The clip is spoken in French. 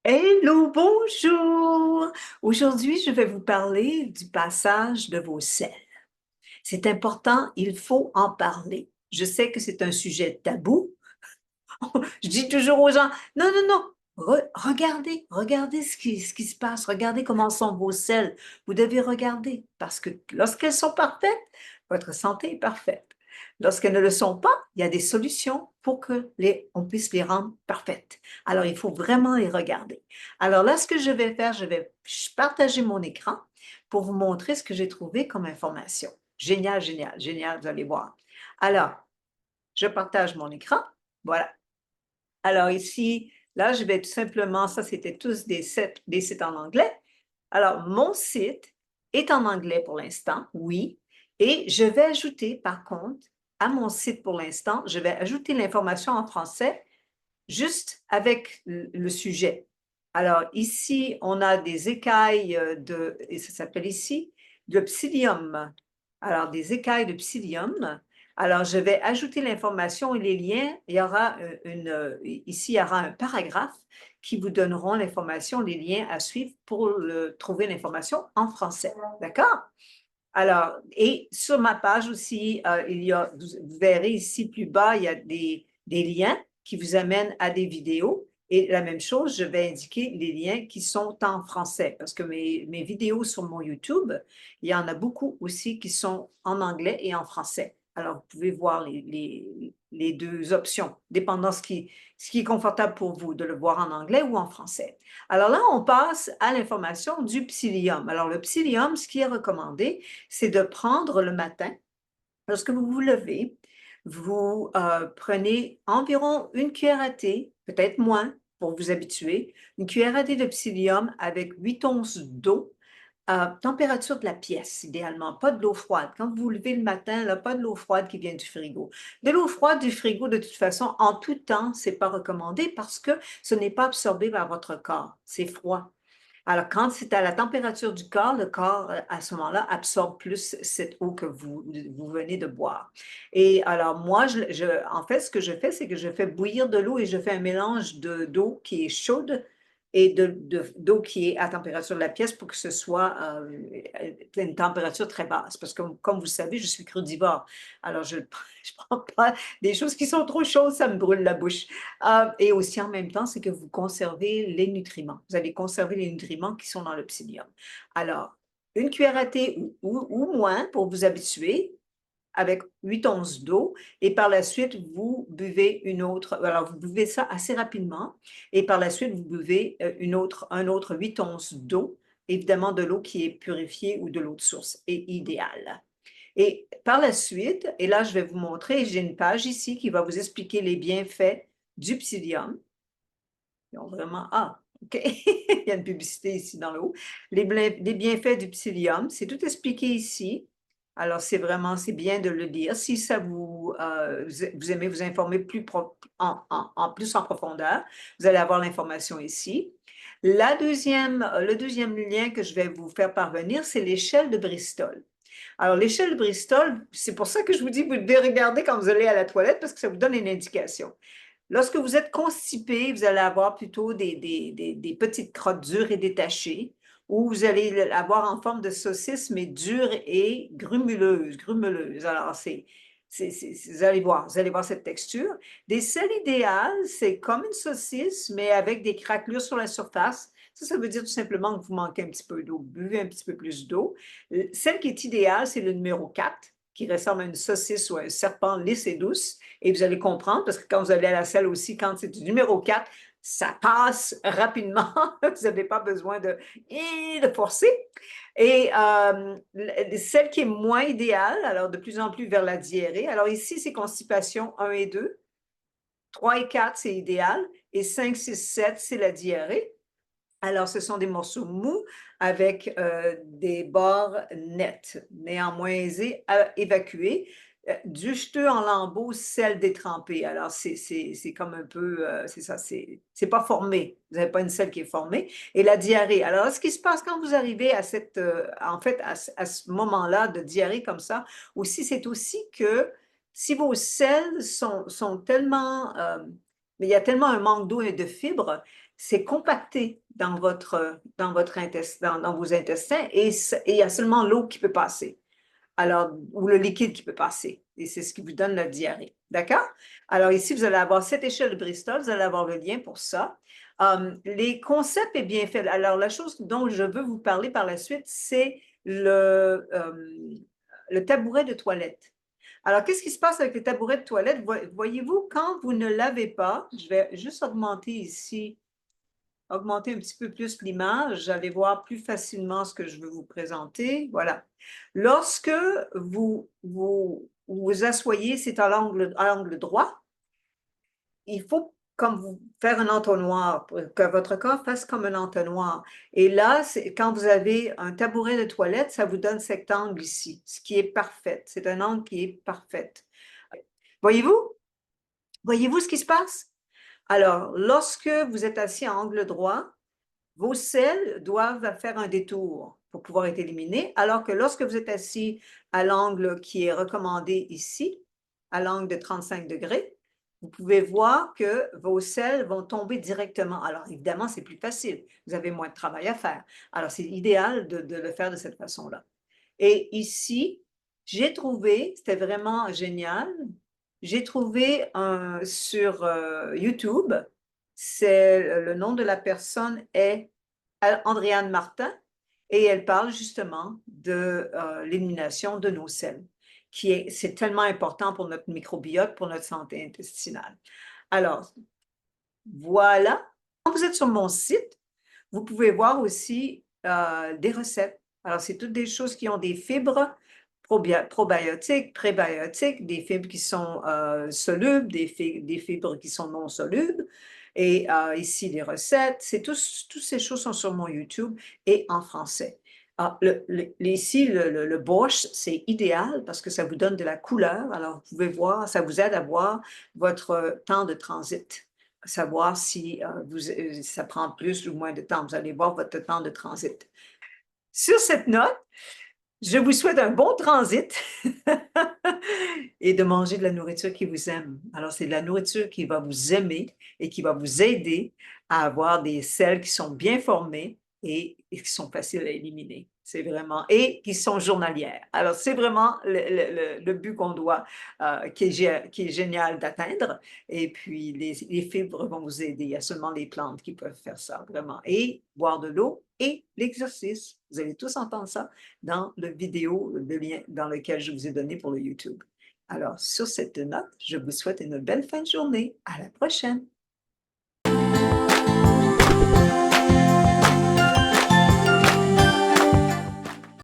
Hello, bonjour! Aujourd'hui, je vais vous parler du passage de vos selles. C'est important, il faut en parler. Je sais que c'est un sujet tabou. Je dis toujours aux gens, non, non, non, regardez ce qui se passe, regardez comment sont vos selles. Vous devez regarder parce que lorsqu'elles sont parfaites, votre santé est parfaite. Lorsqu'elles ne le sont pas, il y a des solutions pour que on puisse les rendre parfaites. Alors, il faut vraiment les regarder. Alors là, ce que je vais faire, je vais partager mon écran pour vous montrer ce que j'ai trouvé comme information. Génial, génial, génial, vous allez voir. Alors, je partage mon écran. Voilà. Alors ici, là, je vais tout simplement, ça c'était tous des sites en anglais. Alors, mon site est en anglais pour l'instant, oui, et je vais ajouter, par contre, à mon site pour l'instant, je vais ajouter l'information en français juste avec le sujet. Alors ici, on a des écailles et ça s'appelle ici, de psyllium. Alors, des écailles de psyllium. Alors, je vais ajouter l'information et les liens. Il y aura ici, il y aura un paragraphe qui vous donneront l'information, les liens à suivre pour trouver l'information en français. D'accord? Alors, et sur ma page aussi, vous verrez ici plus bas, il y a des liens qui vous amènent à des vidéos. Et la même chose, je vais indiquer les liens qui sont en français parce que mes vidéos sur mon YouTube, il y en a beaucoup aussi qui sont en anglais et en français. Alors, vous pouvez voir les deux options, dépendant ce qui est confortable pour vous, de le voir en anglais ou en français. Alors là, on passe à l'information du psyllium. Alors, le psyllium, ce qui est recommandé, c'est de prendre le matin, lorsque vous vous levez, vous prenez environ une cuillère à thé, peut-être moins pour vous habituer, une cuillère à thé de psyllium avec 8 onces d'eau, température de la pièce, idéalement, pas de l'eau froide. Quand vous vous levez le matin, là, pas de l'eau froide qui vient du frigo. De l'eau froide du frigo, de toute façon, en tout temps, c'est pas recommandé parce que ce n'est pas absorbé par votre corps. C'est froid. Alors, quand c'est à la température du corps, le corps, à ce moment-là, absorbe plus cette eau que vous venez de boire. Et alors, moi, en fait, ce que je fais, c'est que je fais bouillir de l'eau et je fais un mélange d'eau qui est chaude et d'eau qui est à température de la pièce pour que ce soit une température très basse. Parce que, comme vous savez, je suis crudivore. Alors, je ne prends pas des choses qui sont trop chaudes, ça me brûle la bouche. Et aussi en même temps, c'est que vous conservez les nutriments. Vous allez conserver les nutriments qui sont dans le psyllium. Alors, une cuillère à thé ou moins pour vous habituer avec 8 onces d'eau et par la suite, vous buvez une autre. Alors, vous buvez ça assez rapidement et par la suite, vous buvez un autre 8 onces d'eau, évidemment de l'eau qui est purifiée ou de l'eau de source est idéale. Et par la suite, et là, je vais vous montrer, j'ai une page ici qui va vous expliquer les bienfaits du psyllium. Ils ont vraiment, ah, OK, il y a une publicité ici dans le haut. Les bienfaits du psyllium, c'est tout expliqué ici. Alors, c'est bien de le lire. Si ça vous aimez vous informer plus en profondeur, vous allez avoir l'information ici. Le deuxième lien que je vais vous faire parvenir, c'est l'échelle de Bristol. Alors, l'échelle de Bristol, c'est pour ça que je vous dis, vous devez regarder quand vous allez à la toilette parce que ça vous donne une indication. Lorsque vous êtes constipé, vous allez avoir plutôt des petites crottes dures et détachées, ou vous allez l'avoir en forme de saucisse, mais dure et grumeleuse. Alors, vous allez voir cette texture. Des selles idéales, c'est comme une saucisse, mais avec des craquelures sur la surface. Ça veut dire tout simplement que vous manquez un petit peu d'eau. Buvez un petit peu plus d'eau. Celle qui est idéale, c'est le numéro 4, qui ressemble à une saucisse ou à un serpent lisse et douce. Et vous allez comprendre, parce que quand vous allez à la salle aussi, quand c'est du numéro 4, ça passe rapidement. Vous n'avez pas besoin de forcer. Et celle qui est moins idéale, alors de plus en plus vers la diarrhée. Alors ici, c'est constipation 1 et 2. 3 et 4, c'est idéal. Et 5, 6, 7, c'est la diarrhée. Alors, ce sont des morceaux mous avec des bords nets, néanmoins aisés à évacuer. Du jeteux en lambeaux, sel détrempé. Alors, c'est comme un peu, c'est ça, c'est pas formé. Vous n'avez pas une selle qui est formée. Et la diarrhée. Alors, ce qui se passe quand vous arrivez en fait, à ce moment-là de diarrhée comme ça, aussi, c'est aussi que si vos selles sont tellement, mais il y a tellement un manque d'eau et de fibres, c'est compacté dans vos intestins et il y a seulement l'eau qui peut passer. Alors, ou le liquide qui peut passer. Et c'est ce qui vous donne la diarrhée. D'accord? Alors ici, vous allez avoir cette échelle de Bristol, vous allez avoir le lien pour ça. Les concepts est bien fait. Alors, la chose dont je veux vous parler par la suite, c'est le tabouret de toilette. Alors, qu'est-ce qui se passe avec le tabouret de toilette? Voyez-vous, quand vous ne lavez pas, je vais juste augmenter ici, augmenter un petit peu plus l'image, allez voir plus facilement ce que je veux vous présenter. Voilà. Lorsque vous asseyez, c'est à l'angle droit, il faut comme vous faire un entonnoir, pour que votre corps fasse comme un entonnoir. Et là, quand vous avez un tabouret de toilette, ça vous donne cet angle ici, ce qui est parfait. C'est un angle qui est parfait. Voyez-vous? Voyez-vous ce qui se passe? Alors, lorsque vous êtes assis à angle droit, vos selles doivent faire un détour pour pouvoir être éliminées, alors que lorsque vous êtes assis à l'angle qui est recommandé ici, à l'angle de 35 degrés, vous pouvez voir que vos selles vont tomber directement. Alors, évidemment, c'est plus facile. Vous avez moins de travail à faire. Alors, c'est idéal de le faire de cette façon-là. Et ici, j'ai trouvé, c'était vraiment génial, j'ai trouvé sur YouTube, le nom de la personne est Andréane Martin, et elle parle justement de l'élimination de nos selles, c'est tellement important pour notre microbiote, pour notre santé intestinale. Alors, voilà. Quand vous êtes sur mon site, vous pouvez voir aussi des recettes. Alors, c'est toutes des choses qui ont des fibres probiotiques, prébiotiques, des fibres qui sont solubles, des fibres qui sont non solubles. Et ici, les recettes, toutes ces choses sont sur mon YouTube et en français. Ah, ici, le borscht, c'est idéal parce que ça vous donne de la couleur. Alors, vous pouvez voir, ça vous aide à voir votre temps de transit, savoir si ça prend plus ou moins de temps. Vous allez voir votre temps de transit. Sur cette note, je vous souhaite un bon transit et de manger de la nourriture qui vous aime. Alors, c'est de la nourriture qui va vous aimer et qui va vous aider à avoir des selles qui sont bien formées et qui sont faciles à éliminer. C'est vraiment, et qui sont journalières. Alors, c'est vraiment le but qu'on doit, qui est génial d'atteindre. Et puis, les fibres vont vous aider. Il y a seulement les plantes qui peuvent faire ça, vraiment. Et boire de l'eau et l'exercice. Vous allez tous entendre ça dans le vidéo, le lien dans lequel je vous ai donné pour le YouTube. Alors, sur cette note, je vous souhaite une belle fin de journée. À la prochaine!